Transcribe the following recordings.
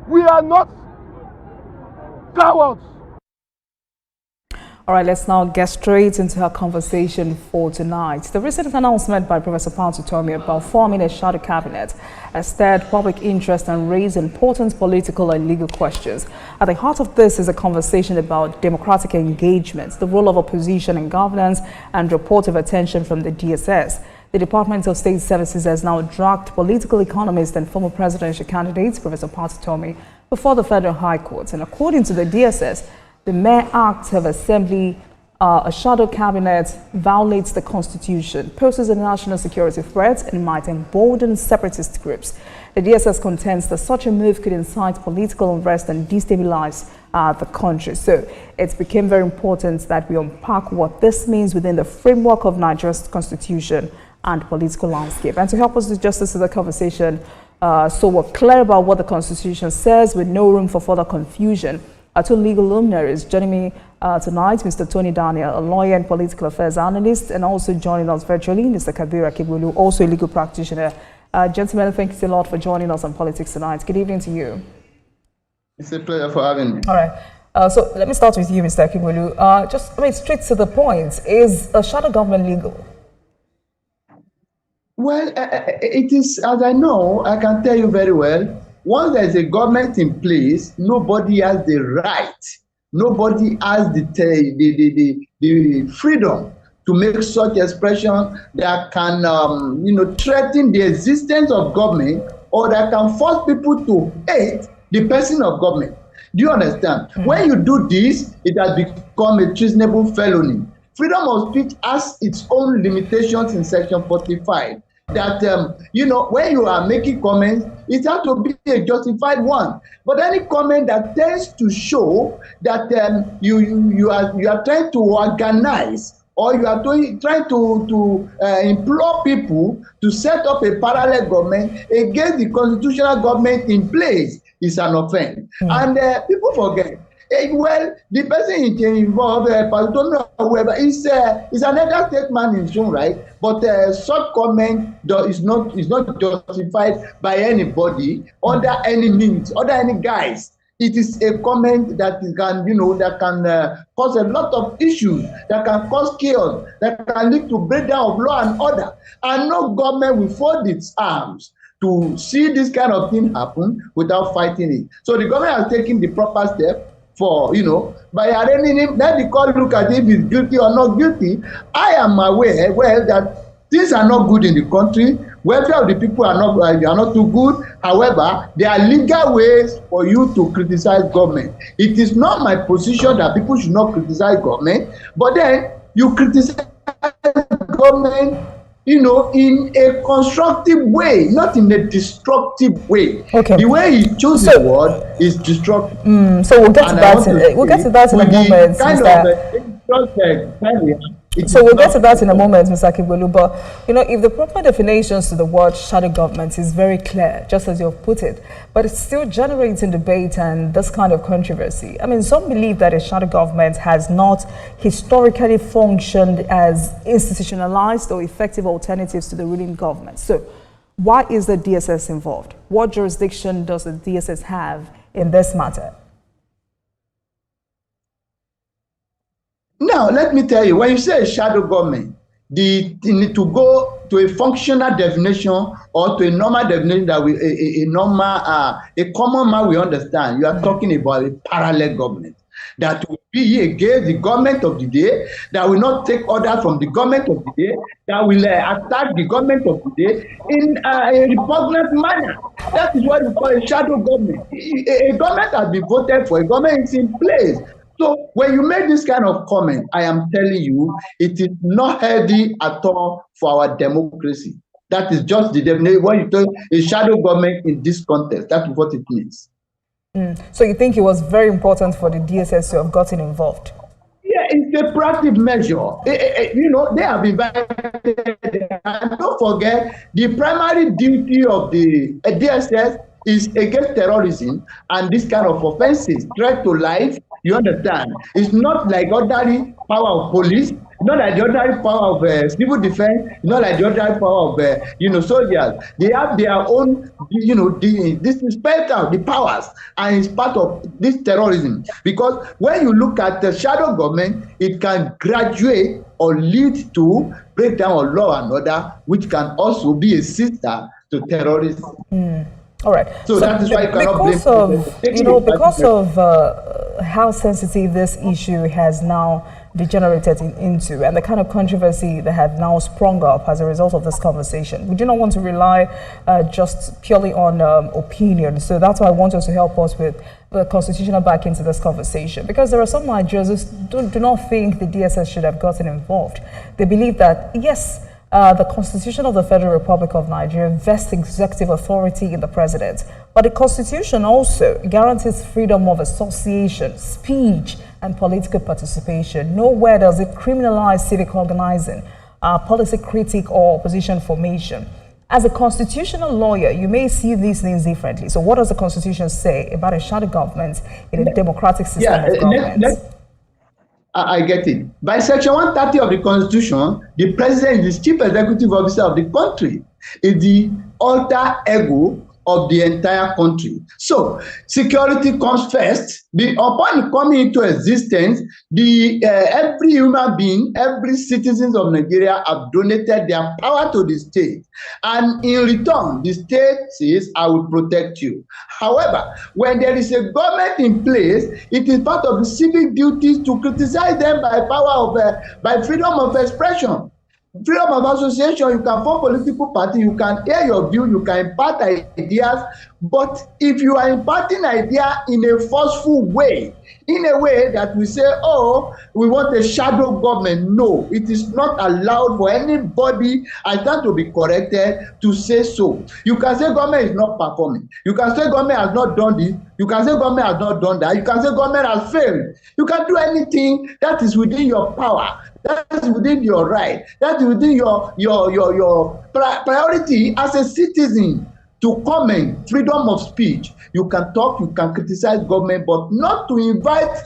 We are not cowards. All right, let's now get straight into our conversation for tonight. The recent announcement by Professor Utomi about forming a shadow cabinet has stirred public interest and raised important political and legal questions. At the heart of this is a conversation about democratic engagement, the role of opposition in governance, and report of attention from the DSS. The Department of State Services has now dragged political economist and former presidential candidate, Professor Utomi, before the Federal High Court. And according to the DSS, the mere act of assembly a shadow cabinet violates the Constitution, poses a national security threat, and might embolden separatist groups. The DSS contends that such a move could incite political unrest and destabilize the country. So it became very important that we unpack what this means within the framework of Nigeria's Constitution and political landscape. And to help us do justice to the conversation, so we're clear about what the Constitution says with no room for further confusion, two legal luminaries joining me tonight, Mr. Tony Daniel, a lawyer and political affairs analyst, and also joining us virtually, Mr. Kabir Akibulu, also a legal practitioner. Gentlemen, thank you a lot for joining us on Politics Tonight. Good evening to you. It's a pleasure for having me. All right. So let me start with you, Mr. Akibulu. Just straight to the point. Is a shadow government legal? Well, it is, as I know, I can tell you very well, once there is a government in place, nobody has the right, nobody has the freedom to make such expression that can, threaten the existence of government or that can force people to hate the person of government. Do you understand? Mm-hmm. When you do this, it has become a treasonable felony. Freedom of speech has its own limitations in Section 45. That when you are making comments, it has to be a justified one. But any comment that tends to show that you are trying to organize, or you are trying to implore people to set up a parallel government against the constitutional government in place is an offense. And people forget. Well, the person involved, whoever, is an elder statesman in his own right, but such comment is not justified by anybody under any means, under any guise. It is a comment that can cause a lot of issues, that can cause chaos, that can lead to breakdown of law and order. And no government will fold its arms to see this kind of thing happen without fighting it. So the government has taken the proper step for, by arraigning him. Let the court look at if he's guilty or not guilty. I am aware, that things are not good in the country. Welfare of the people are not too good. However, there are legal ways for you to criticize government. It is not my position that people should not criticize government, but then you criticize government in a constructive way, not in a destructive way. Okay. The way he chose the word is destructive. So we'll get to that. We'll get to that in a moment, So we'll get to that in a moment, Mr. Akibulu. But if the proper definitions to the word shadow government is very clear, just as you've put it, but it's still generating debate and this kind of controversy. I mean, some believe that a shadow government has not historically functioned as institutionalized or effective alternatives to the ruling government. So why is the DSS involved? What jurisdiction does the DSS have in this matter? Now, let me tell you, when you say a shadow government, you need to go to a functional definition or to a normal definition that a common man will understand. You are talking about a parallel government that will be against the government of the day, that will not take order from the government of the day, that will attack the government of the day in a repugnant manner. That is what we call a shadow government. A government has been voted for, a government is in place. So when you make this kind of comment, I am telling you, it is not healthy at all for our democracy. That is just the definition. When you talk a shadow government in this context, that's what it means. So you think it was very important for the DSS to have gotten involved? Yeah, it's a proactive measure. They have invited. And don't forget, the primary duty of the DSS is against terrorism and this kind of offenses, threat to life. You understand? It's not like ordinary power of police not like the ordinary power of civil defense, not like the ordinary power of soldiers. They have their own, this is spelled out the powers, and it's part of this terrorism. Because when you look at the shadow government, it can graduate or lead to breakdown of law and order, which can also be a sister to terrorism. All right. So that is why you cannot blame. Because of how sensitive this issue has now degenerated into, and the kind of controversy that had now sprung up as a result of this conversation, we do not want to rely just purely on opinion. So that's why I want us to help us with the constitutional back into this conversation, because there are some Nigerians who do not think the DSS should have gotten involved. They believe that, yes, the Constitution of the Federal Republic of Nigeria vests executive authority in the president, but the Constitution also guarantees freedom of association, speech, and political participation. Nowhere does it criminalize civic organizing, policy critique, or opposition formation. As a constitutional lawyer, you may see these things differently. So what does the Constitution say about a shadow government in a democratic system of government? I get it. By Section 130 of the Constitution, the president is the chief executive officer of the country, is the alter ego of the entire country. So security comes first. Upon coming into existence, every human being, every citizen of Nigeria have donated their power to the state. And in return, the state says, I will protect you. However, when there is a government in place, it is part of the civic duties to criticize them by freedom of expression. Freedom of association, you can form political party, you can air your view, you can impart ideas, but if you are imparting idea in a forceful way, in a way that we say, oh, we want a shadow government, no, it is not allowed for anybody, I stand to be corrected, to say so. You can say government is not performing. You can say government has not done this. You can say government has not done that. You can say government has failed. You can do anything that is within your power. That is within your right. That is within your priority as a citizen to comment, freedom of speech. You can talk, you can criticize government, but not to invite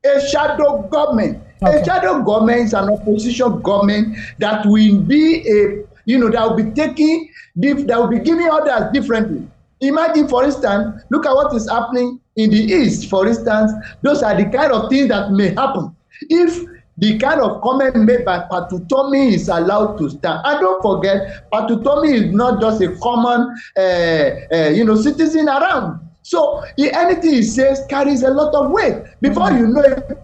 a shadow government. Okay. A shadow government is an opposition government that will be that will be taking, that will be giving orders differently. Imagine, for instance, look at what is happening in the East, for instance. Those are the kind of things that may happen if the kind of comment made by Utomi is allowed to stand. And don't forget, Utomi is not just a common, citizen around. So anything he says carries a lot of weight. Before you know it,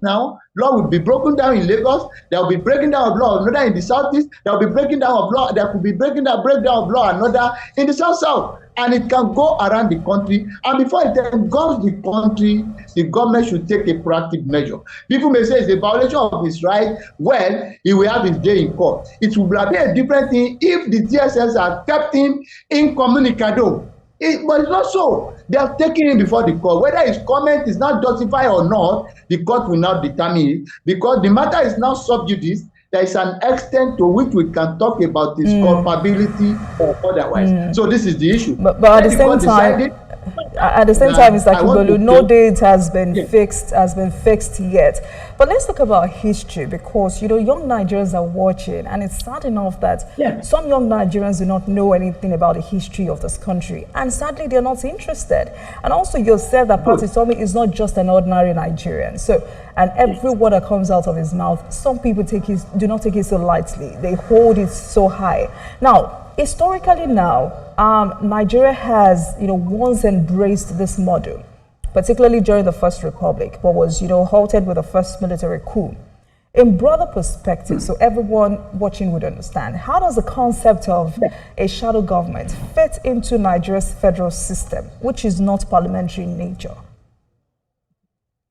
now, law will be broken down in Lagos. There will be breaking down of law another in the southeast. There will be breaking down of law. There could be breakdown of law another in the south. And it can go around the country. And before it engulfs the country, the government should take a proactive measure. People may say it's a violation of his right. Well, he will have his day in court. It will be a different thing if the DSS have kept him incommunicado. But it's not so. They are taking him before the court. Whether his comment is not justified or not, the court will not determine it, because the matter is now sub judice. There is an extent to which we can talk about his culpability or otherwise. So this is the issue. But at the same time, Mr. Kibolu, no date has been fixed yet. But let's talk about history, because young Nigerians are watching, and it's sad enough that some young Nigerians do not know anything about the history of this country, and sadly they're not interested. And also, you said that Utomi is not just an ordinary Nigerian. So, and every word that comes out of his mouth, some people do not take it so lightly. They hold it so high. Now, historically Nigeria has, once embraced this model, particularly during the First Republic, but was, halted with the first military coup. In broader perspective, so everyone watching would understand, how does the concept of a shadow government fit into Nigeria's federal system, which is not parliamentary in nature?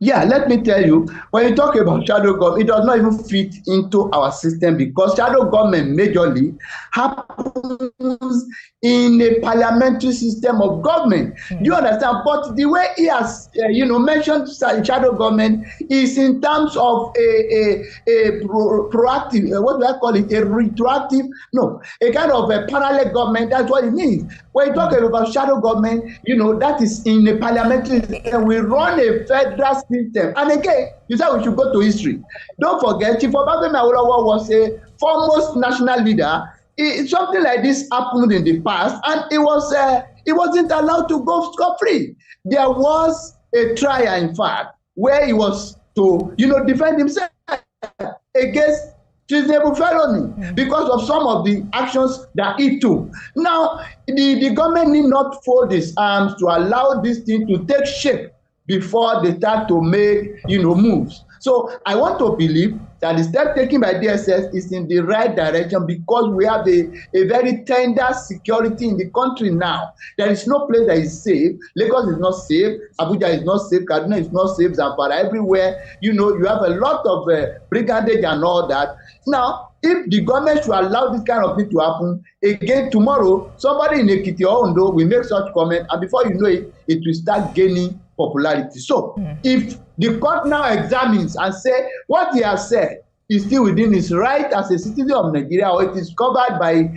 Yeah, let me tell you, when you talk about shadow government, it does not even fit into our system, because shadow government majorly happens in a parliamentary system of government. Do you understand? But the way he has, mentioned shadow government is in terms of a proactive, what do I call it? A retroactive? No, a kind of a parallel government. That's what it means. When you talk about shadow government, that is in a parliamentary system. We run a federal system. And again, you said we should go to history. Don't forget, Chief Obafemi Awolowo was a foremost national leader. Something like this happened in the past, and it wasn't allowed to go scot-free. There was a trial, in fact, where he was to, defend himself against treasonable felony because of some of the actions that he took. Now, the government need not fold its arms to allow this thing to take shape before they start to make, moves. So I want to believe that the step taken by DSS is in the right direction because we have a very tender security in the country now. There is no place that is safe. Lagos is not safe. Abuja is not safe. Kaduna is not safe. Zamfara, everywhere. You have a lot of brigandage and all that. Now, if the government should allow this kind of thing to happen, again tomorrow, somebody in Ekiti or Ondo will make such comment, and before you know it, it will start gaining popularity. So if the court now examines and say what he has said is still within his right as a citizen of Nigeria, or it is covered by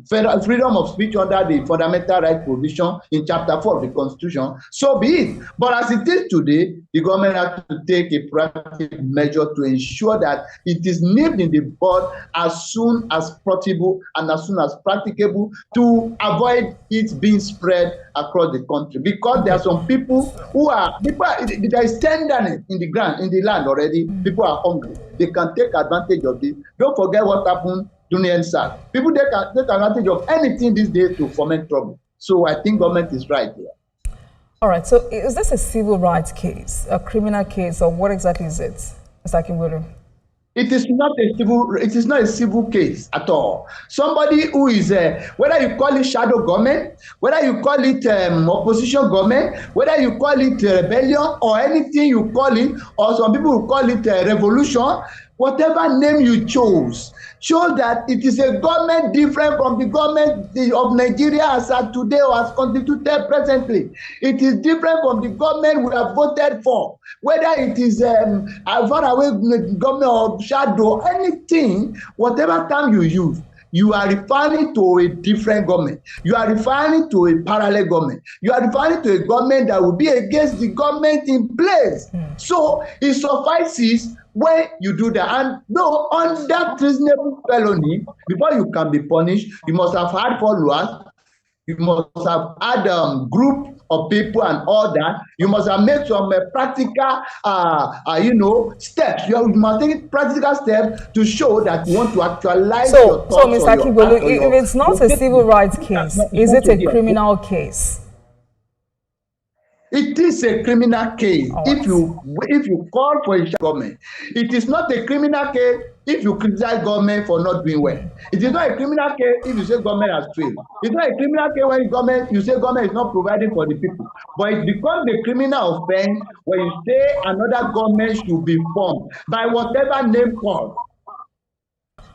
federal freedom of speech under the fundamental right provision in chapter 4 of the Constitution, so be it. But as it is today, the government has to take a proactive measure to ensure that it is nipped in the bud as soon as possible and as soon as practicable to avoid it being spread across the country. Because there are some people there is tenderness in the ground, in the land already. People are hungry. They can take advantage of this. Don't forget what happened during NSAS. People take advantage of anything these days to foment trouble. So I think government is right here. All right. So is this a civil rights case, a criminal case, or what exactly is it, Mr. Akinwolu? It is not a civil case at all. Somebody who is whether you call it shadow government, whether you call it opposition government, whether you call it rebellion or anything you call it, or some people will call it revolution, whatever name you chose, show that it is a government different from the government of Nigeria as at today or as constituted presently. It is different from the government we have voted for, whether it is far away government or shadow, anything, whatever term you use, you are referring to a different government. You are referring to a parallel government. You are referring to a government that will be against the government in place. So it suffices when you do that. And no, on that treasonable felony, before you can be punished, you must have had followers, you must have had a group of people and all that. You must have made some practical, steps. You must take practical steps to show that you want to actualize your thoughts. So, Mr. Akinwolu, if it's not a civil rights case, is it a criminal case? It is a criminal case if you call for a government. It is not a criminal case if you criticize government for not doing well. It is not a criminal case if you say government has failed. It's not a criminal case when you say government is not providing for the people. But it becomes a criminal offense when you say another government should be formed by whatever name called.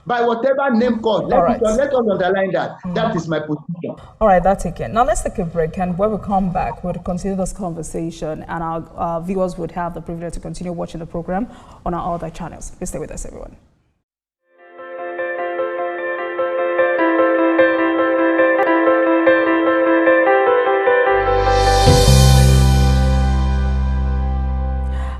By whatever name called. Let us underline that. That is my position. All right, that's it. Now let's take a break, and when we come back, we'll continue this conversation, and our viewers would have the privilege to continue watching the program on our other channels. Please stay with us, everyone.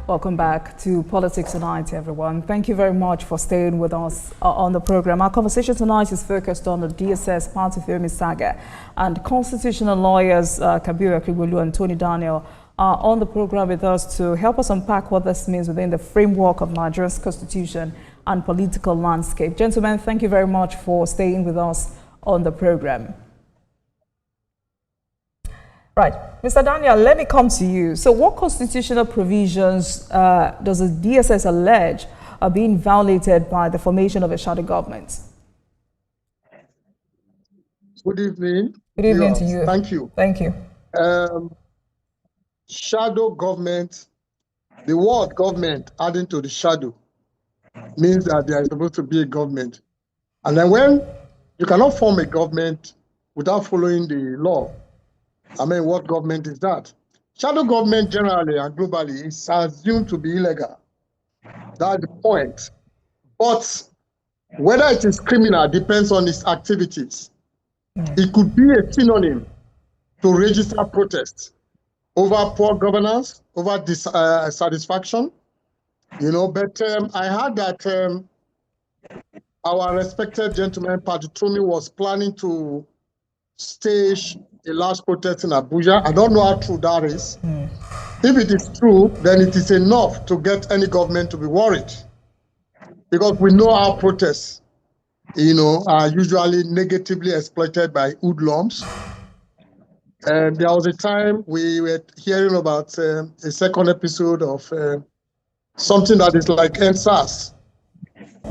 Welcome back to Politics Tonight, everyone. Thank you very much for staying with us on the program. Our conversation tonight is focused on the DSS Utomi saga, and constitutional lawyers Kabiru Akinwolu and Tony Daniel are on the program with us to help us unpack what this means within the framework of Nigeria's constitution and political landscape. Gentlemen, thank you very much for staying with us on the program. Right. Mr. Daniel, let me come to you. So what constitutional provisions does the DSS allege are being violated by the formation of a shadow government? Good evening. Good evening to you. Thank you. Thank you. Shadow government, the word government adding to the shadow means that there is supposed to be a government. And then when you cannot form a government without following the law, what government is that? Shadow government generally and globally is assumed to be illegal. That's the point. But whether it is criminal depends on its activities. It could be a synonym to register protests. over poor governance, over dissatisfaction, you know. But I heard that our respected gentleman, Utomi, was planning to stage a large protest in Abuja. I don't know how true that is. If it is true, then it is enough to get any government to be worried, because we know our protests, you know, are usually negatively exploited by hoodlums. And there was a time we were hearing about a second episode of something that is like NSAS.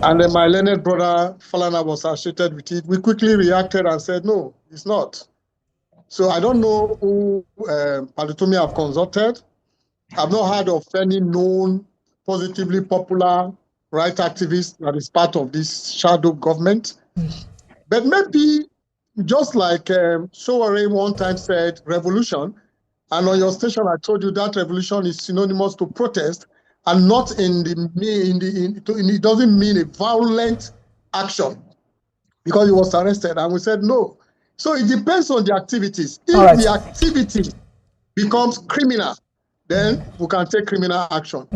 And then my learned brother, Falana, was associated with it. We quickly reacted and said, no, it's not. So I don't know who Utomi have consulted. I've not heard of any known positively popular right activist that is part of this shadow government. But maybe, just like Sowore one time said, revolution, and on your station I told you that revolution is synonymous to protest, and not it doesn't mean a violent action, because he was arrested, and we said no. So it depends on the activities. If the activity becomes criminal, then we can take criminal action.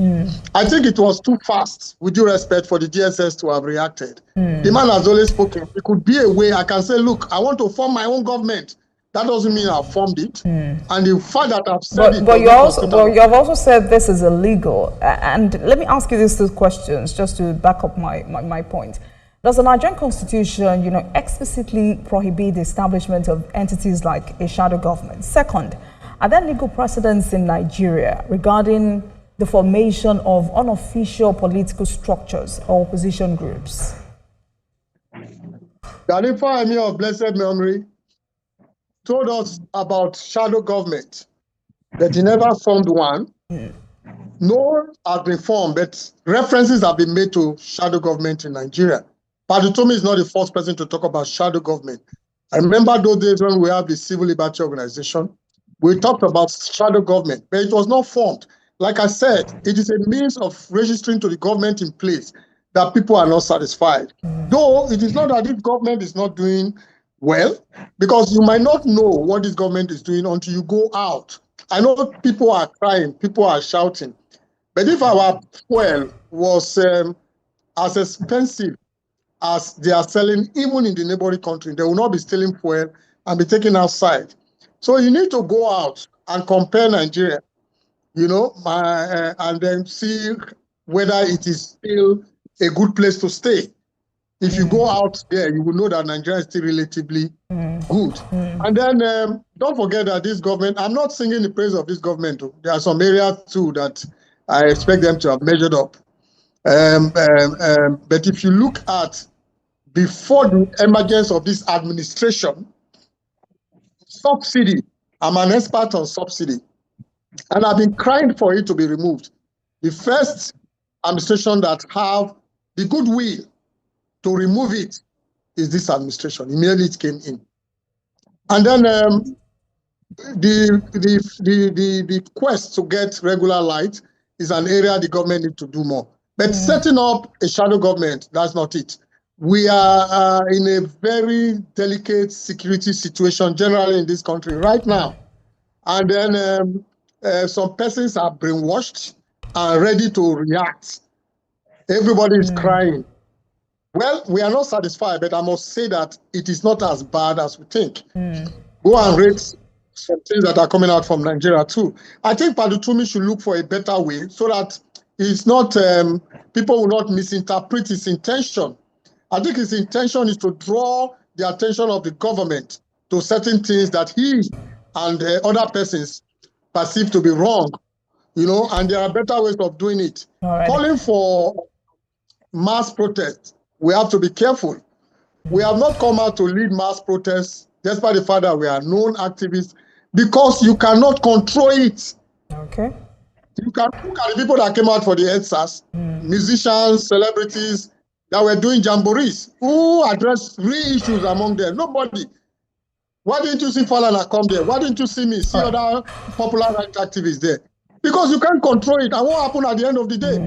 I think it was too fast, with due respect, for the DSS to have reacted. The man has always spoken. It could be a way I can say, look, I want to form my own government. That doesn't mean I've formed it. And the fact that I've said it. But you have also said this is illegal. And let me ask you these two questions just to back up my point. Does the Nigerian Constitution, you know, explicitly prohibit the establishment of entities like a shadow government? Second, are there legal precedents in Nigeria regarding the formation of unofficial political structures or opposition groups? Khalifa Emir of blessed memory told us about shadow government, that he never formed one. Nor has been formed, but references have been made to shadow government in Nigeria. Utomi is not the first person to talk about shadow government. I remember those days when we have the Civil Liberty Organization. We talked about shadow government, but it was not formed. Like I said, it is a means of registering to the government in place that people are not satisfied. Though it is not that this government is not doing well, because you might not know what this government is doing until you go out. I know people are crying, people are shouting, but if our fuel was as expensive as they are selling, even in the neighboring country, they will not be stealing fuel and be taken outside. So you need to go out and compare Nigeria, you know, and then see whether it is still a good place to stay. If you go out there, you will know that Nigeria is still relatively good. And then don't forget that this government, I'm not singing the praise of this government. There are some areas too that I expect them to have measured up. But if you look at before the emergence of this administration, subsidy, I'm an expert on subsidy, and I've been crying for it to be removed. The first administration that have the goodwill to remove it is this administration. Immediately it came in. And then the quest to get regular light is an area the government needs to do more. But setting up a shadow government, that's not it. We are in a very delicate security situation generally in this country right now. And then some persons are brainwashed and ready to react. Everybody is crying. Well, we are not satisfied, but I must say that it is not as bad as we think. Go and read some things that are coming out from Nigeria too. I think Utomi should look for a better way so that it's not, people will not misinterpret his intention. I think his intention is to draw the attention of the government to certain things that he and other persons perceive to be wrong, you know, and there are better ways of doing it. Calling for mass protests, we have to be careful. We have not come out to lead mass protests, despite the fact that we are known activists, because you cannot control it. Okay. You can look at the people that came out for the EDSAS, musicians, celebrities that were doing jamborees. Who addressed real issues among them? Nobody. Why didn't you see Falana come there? Why didn't you see me, see other popular right activists there? Because you can't control it. And what happened at the end of the day?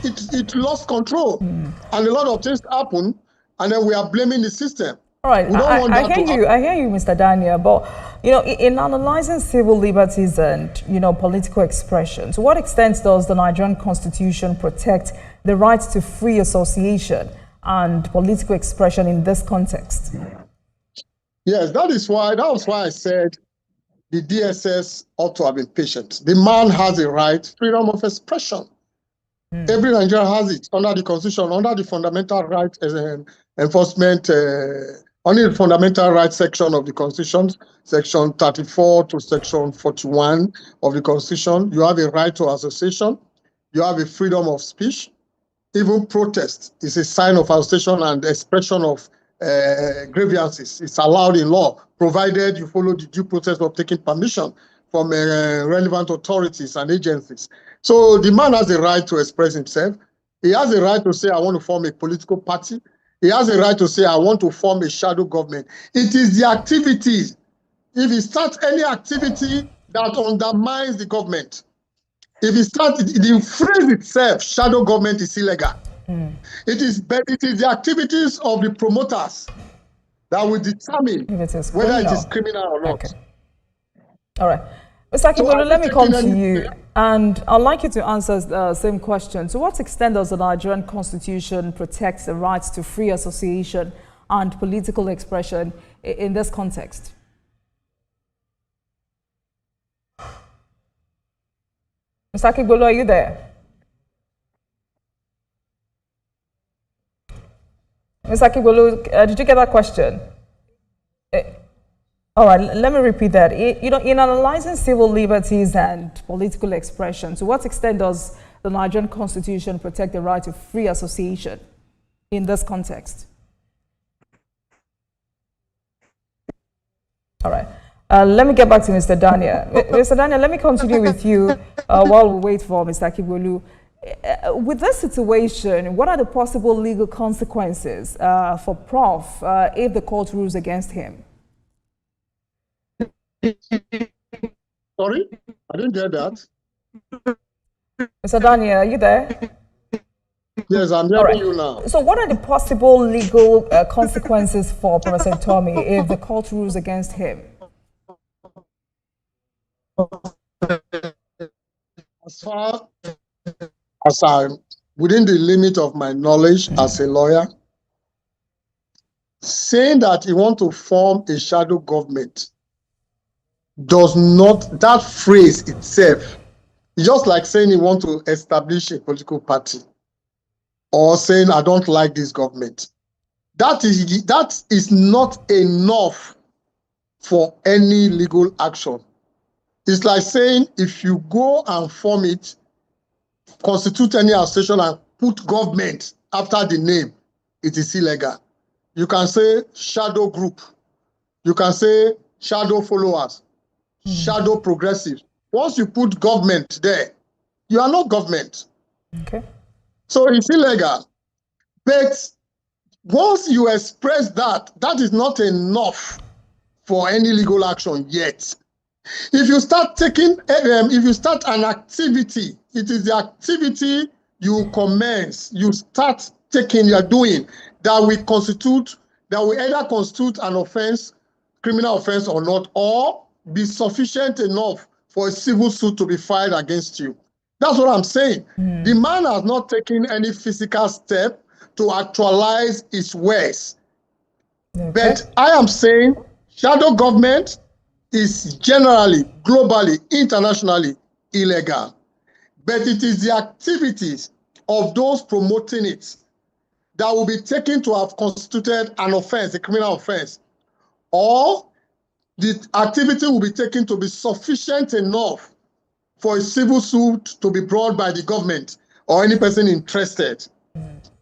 It lost control. And a lot of things happen, and then we are blaming the system. All right, I hear you, Mr. Daniel, but You know, in analyzing civil liberties and, you know, political expression, to what extent does the Nigerian Constitution protect the right to free association and political expression in this context? Yes, that was why I said the DSS ought to have been patient. The man has a right, freedom of expression. Every Nigerian has it under the Constitution, under the fundamental rights enforcement, only the fundamental rights section of the Constitution, section 34 to section 41 of the Constitution. You have a right to association. You have a freedom of speech. Even protest is a sign of association and expression of grievances. It's allowed in law, provided you follow the due process of taking permission from relevant authorities and agencies. So the man has a right to express himself. He has a right to say, I want to form a political party. He has a right to say, I want to form a shadow government. It is the activities. If he starts any activity that undermines the government, if he starts, the phrase itself, shadow government, is illegal. It is the activities of the promoters that will determine whether it is criminal or not. Okay. All right. Mr. Akibolu, let me come to you, and I'd like you to answer the same question. To what extent does the Nigerian Constitution protect the right to free association and political expression in this context? Mr. Akibolu, are you there? Mr. Akibolu, did you get that question? All right, let me repeat that. You know, in analyzing civil liberties and political expression, to what extent does the Nigerian Constitution protect the right to free association in this context? All right. Let me get back to Mr. Daniel. Mr. Daniel, let me continue with you while we wait for Mr. Akibolu. With this situation, what are the possible legal consequences for Prof if the court rules against him? Sorry, I didn't get that. Mr. Daniel, are you there? Yes, I'm hearing you now. So what are the possible legal consequences for Professor Utomi if the court rules against him? As far as I'm within the limit of my knowledge as a lawyer, saying that he wants to form a shadow government does not, that phrase itself, it's just like saying you want to establish a political party or saying I don't like this government. That is not enough for any legal action. It's like saying if you go and form it, constitute any association and put government after the name, it is illegal. You can say shadow group. You can say shadow followers. Shadow progressive. Once you put government there, you are not government. Okay. So it's illegal. But once you express that, that is not enough for any legal action yet. If you start if you start an activity, it is the activity you commence, you start taking, you're doing, that will either constitute an offense, criminal offense or not, or be sufficient enough for a civil suit to be filed against you. That's what I'm saying. The man has not taken any physical step to actualize his words. Okay. But I am saying shadow government is generally, globally, internationally illegal. But it is the activities of those promoting it that will be taken to have constituted an offense, a criminal offense, or the activity will be taken to be sufficient enough for a civil suit to be brought by the government or any person interested.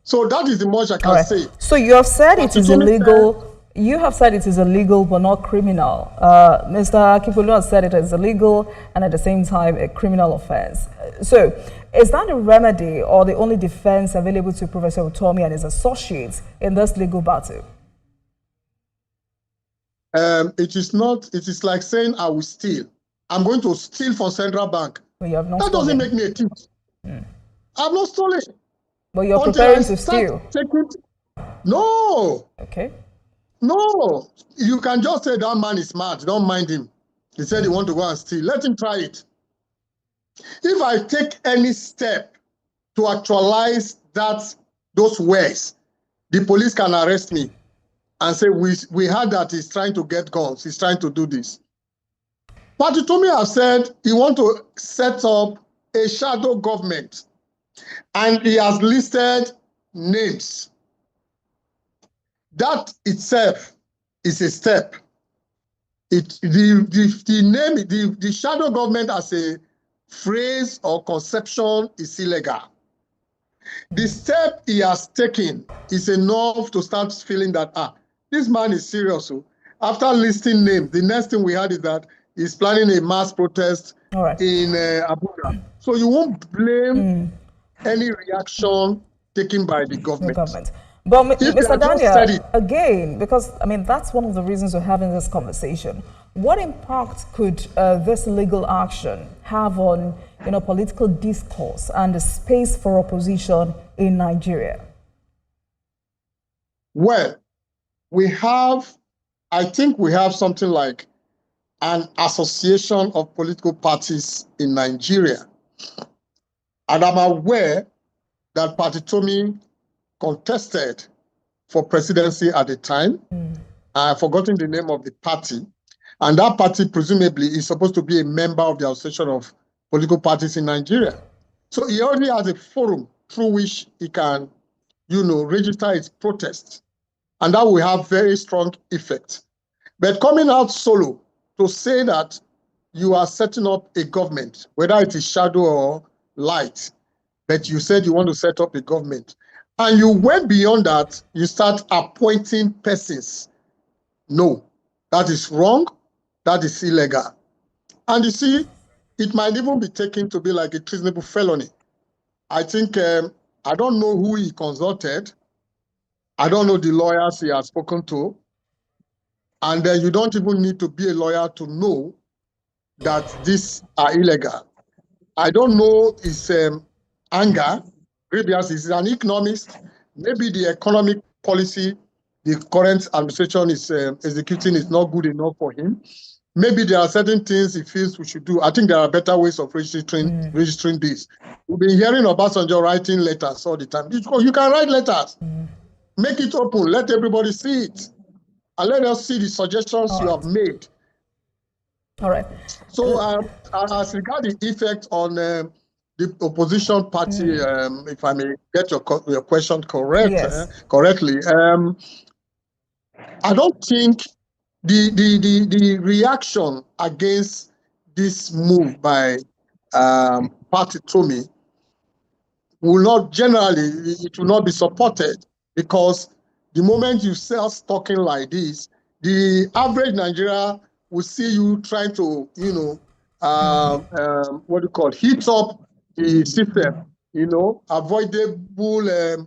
So that is the much I can say. So you have said it is illegal. You have said it is illegal but not criminal. Mr. Akibolu has said it is illegal and at the same time a criminal offense. So is that a remedy or the only defense available to Professor Utomi and his associates in this legal battle? It is not. It is like saying I will steal. I'm going to steal from Central Bank. But you have not that stolen. Doesn't make me a thief. I've not stolen. But you're preparing to steal. No. Okay. No, you can just say that man is smart. Don't mind him. He said he want to go and steal. Let him try it. If I take any step to actualize those words, the police can arrest me and say, we heard that he's trying to get guns. He's trying to do this. But Utomi has said he wants to set up a shadow government. And he has listed names. That itself is a step. The shadow government as a phrase or conception is illegal. The step he has taken is enough to start feeling that, this man is serious. So after listing names, the next thing we had is that he's planning a mass protest in Abuja. So you won't blame any reaction taken by the government. But Mr. Daniel, again, because I mean that's one of the reasons we're having this conversation. What impact could this legal action have on political discourse and the space for opposition in Nigeria? Well, I think we have something like an association of political parties in Nigeria. And I'm aware that Party Utomi contested for presidency at the time. I've forgotten the name of the party. And that party presumably is supposed to be a member of the Association of Political Parties in Nigeria. So he already has a forum through which he can, register his protests. And that will have very strong effect. But coming out solo to say that you are setting up a government, whether it is shadow or light, but you said you want to set up a government, and you went beyond that, you start appointing persons. No, that is wrong. That is illegal. And you see, it might even be taken to be like a treasonable felony. I think, I don't know who he consulted. I don't know the lawyers he has spoken to. And you don't even need to be a lawyer to know that these are illegal. I don't know his anger. Maybe as he's an economist, maybe the economic policy the current administration is executing is not good enough for him. Maybe there are certain things he feels we should do. I think there are better ways of registering this. We've been hearing Obasanjo writing letters all the time. You can write letters. Make it open. Let everybody see it. And let us see the suggestions you have made. All right. So as regards the effect on the opposition party, if I may get your question correctly, I don't think the reaction against this move by Party Utomi will not generally, it will not be supported, because the moment you start talking like this, the average Nigeria will see you trying to, heat up the system, avoidable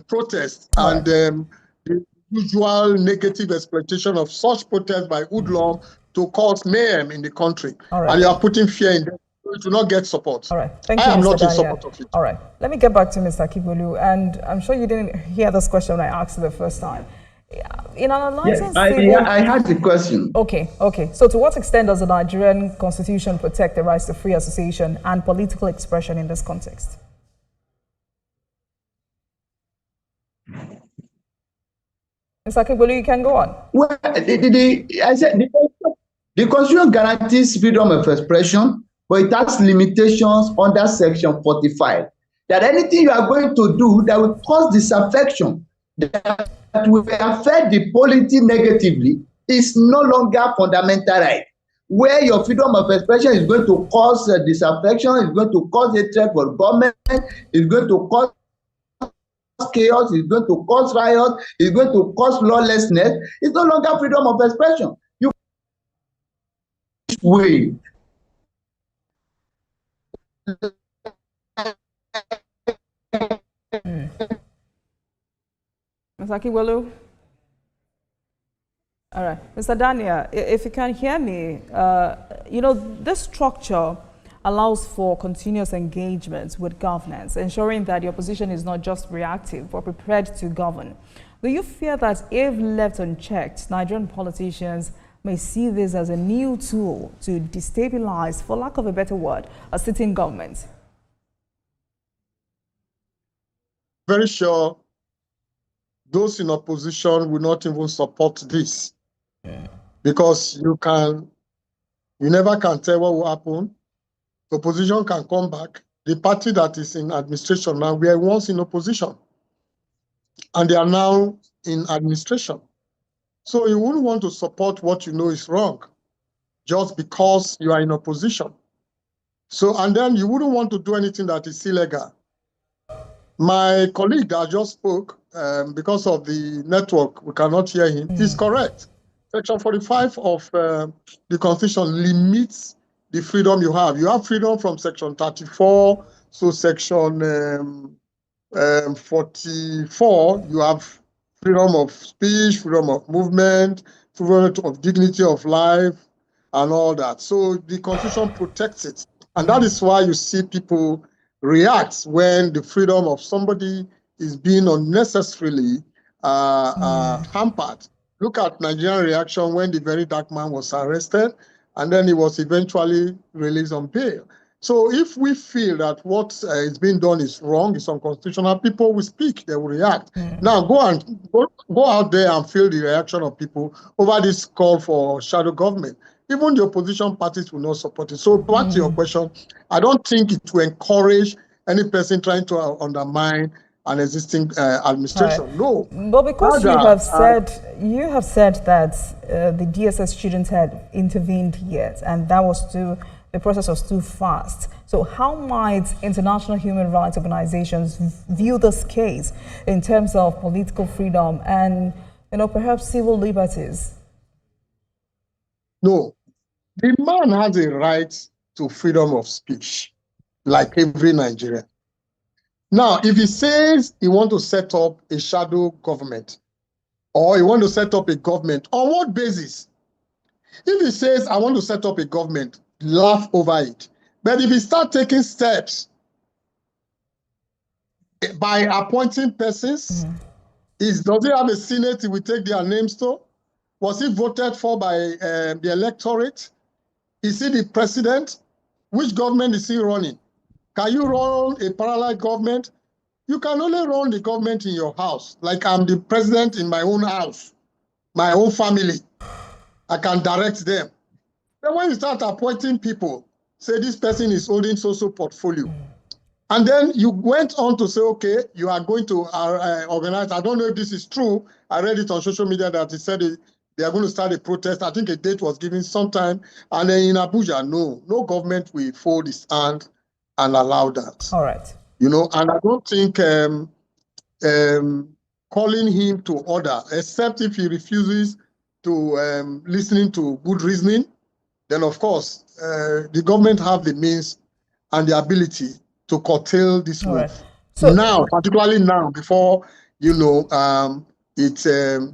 protest and the usual negative exploitation of such protests by hoodlum to cause mayhem in the country. And you are putting fear in them. It will not get support. All right. Thank you, I am Mr. not Daniel. in support of it. All right. Let me get back to Mr. Akigwelu. And I'm sure you didn't hear this question when I asked it the first time. In analyzing I had the question. Okay. So to what extent does the Nigerian Constitution protect the rights to free association and political expression in this context? Mr. Akigwelu, you can go on. Well, I said the Constitution guarantees freedom of expression, but it has limitations under Section 45. That anything you are going to do that will cause disaffection, that will affect the polity negatively, is no longer fundamental right. Where your freedom of expression is going to cause disaffection, is going to cause hatred for government, is going to cause chaos, is going to cause riot, is going to cause lawlessness, it's no longer freedom of expression. You way. Mr. Akigwelu? All right. Mr. Daniel, if you can hear me, this structure allows for continuous engagement with governance, ensuring that the opposition is not just reactive but prepared to govern. Do you fear that if left unchecked, Nigerian politicians may see this as a new tool to destabilize, for lack of a better word, a sitting government? Very sure those in opposition will not even support this. Because you never can tell what will happen. The opposition can come back. The party that is in administration now, we were once in opposition, and they are now in administration. So you wouldn't want to support what you know is wrong just because you are in opposition. So, and then you wouldn't want to do anything that is illegal. My colleague that just spoke, because of the network, we cannot hear him, is correct. Section 45 of the Constitution limits the freedom you have. You have freedom from Section 34, so Section 44, you have freedom of speech, freedom of movement, freedom of dignity of life, and all that. So the Constitution protects it. And that is why you see people react when the freedom of somebody is being unnecessarily hampered. Look at Nigerian reaction when the very dark man was arrested, and then he was eventually released on bail. So if we feel that what is being done is wrong, is unconstitutional, people will speak, they will react. Now go out there and feel the reaction of people over this call for shadow government. Even the opposition parties will not support it. So back to your question, I don't think it will encourage any person trying to undermine an existing administration. Right. No. But because you have said that the DSS shouldn't have intervened yet, and that was the process was too fast. So how might international human rights organizations view this case in terms of political freedom and, perhaps civil liberties? No, the man has a right to freedom of speech, like every Nigerian. Now, if he says he wants to set up a shadow government, or he wants to set up a government, on what basis? If he says, I want to set up a government, laugh over it. But if he starts taking steps by appointing persons, does he have a Senate he will take their names to? Was he voted for by the electorate? Is he the president? Which government is he running? Can you run a parallel government? You can only run the government in your house. Like I'm the president in my own house, my own family. I can direct them. Then when you start appointing people, say this person is holding social portfolio. And then you went on to say, okay, you are going to organize. I don't know if this is true. I read it on social media that he said they are going to start a protest. I think a date was given sometime. And then in Abuja, no government will fold its hand and allow that. All right. And I don't think calling him to order, except if he refuses to listening to good reasoning, then of course, the government have the means and the ability to curtail this move. Right. So now, particularly now, before, it's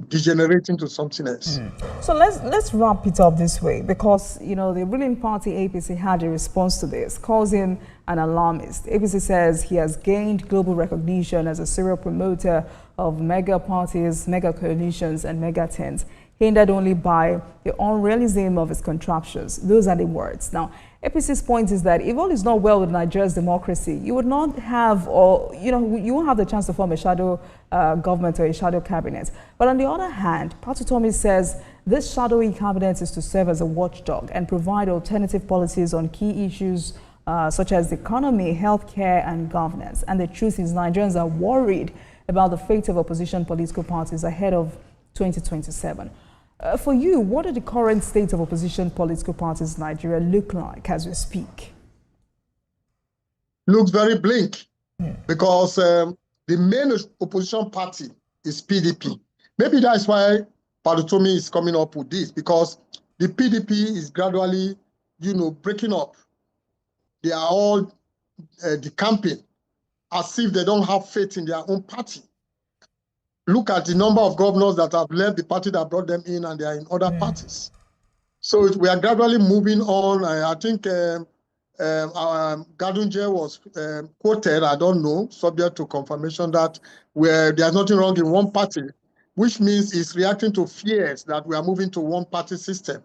degenerating to something else. So let's wrap it up this way, because the ruling party APC had a response to this, calls him an alarmist. APC says he has gained global recognition as a serial promoter of mega parties, mega coalitions, and mega tents, hindered only by the unrealism of his contraptions. Those are the words. Now, APC's point is that if all is not well with Nigeria's democracy, you would not have, you won't have the chance to form a shadow government or a shadow cabinet. But on the other hand, Utomi says this shadowy cabinet is to serve as a watchdog and provide alternative policies on key issues such as the economy, healthcare, and governance. And the truth is, Nigerians are worried about the fate of opposition political parties ahead of 2027. For you, what do the current state of opposition political parties in Nigeria look like as we speak? Looks very bleak, because the main opposition party is PDP. Maybe that's why Utomi is coming up with this, because the PDP is gradually, breaking up. They are all decamping as if they don't have faith in their own party. Look at the number of governors that have left the party that brought them in, and they are in other parties. So we are gradually moving on. I think Gadunje was quoted, I don't know, subject to confirmation, that where there's nothing wrong in one party, which means it's reacting to fears that we are moving to one-party system.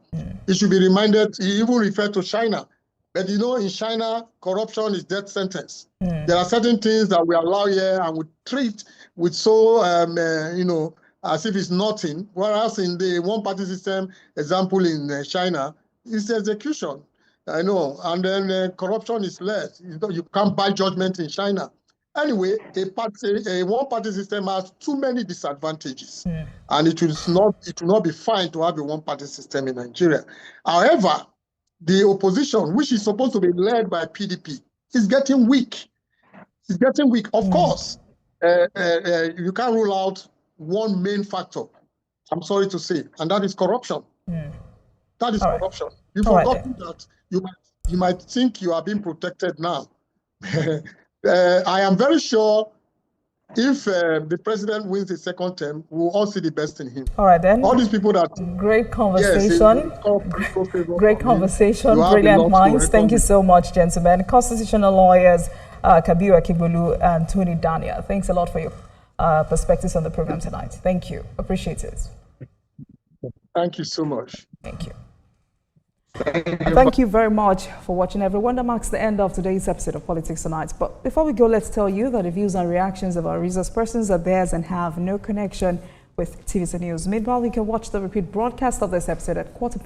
It should be reminded, he even referred to China. But you know, in China, corruption is death sentence. There are certain things that we allow here and we treat with so, you know, as if it's nothing. Whereas in the one-party system, example in China, it's execution. I know, and then corruption is less. You can't buy judgment in China. Anyway, a one-party system has too many disadvantages, and it will not be fine to have a one-party system in Nigeria. However, the opposition, which is supposed to be led by PDP, is getting weak. It's getting weak. Of course, you can't rule out one main factor, I'm sorry to say, and that is corruption. That is corruption. You've forgotten that you might think you are being protected now. I am very sure if the president wins the second term, we'll all see the best in him. All right, then. All these people that... Great conversation. Yes, great conversation. Brilliant minds. Thank you so much, gentlemen. Constitutional lawyers, Kabiru Akibulu and Tony Daniel. Thanks a lot for your perspectives on the program tonight. Thank you. Appreciate it. Thank you so much. Thank you. Thank you very much for watching, everyone. That marks the end of today's episode of Politics Tonight. But before we go, let's tell you that the views and reactions of our resource persons are theirs and have no connection with TVC News. Meanwhile, you can watch the repeat broadcast of this episode at 1:15.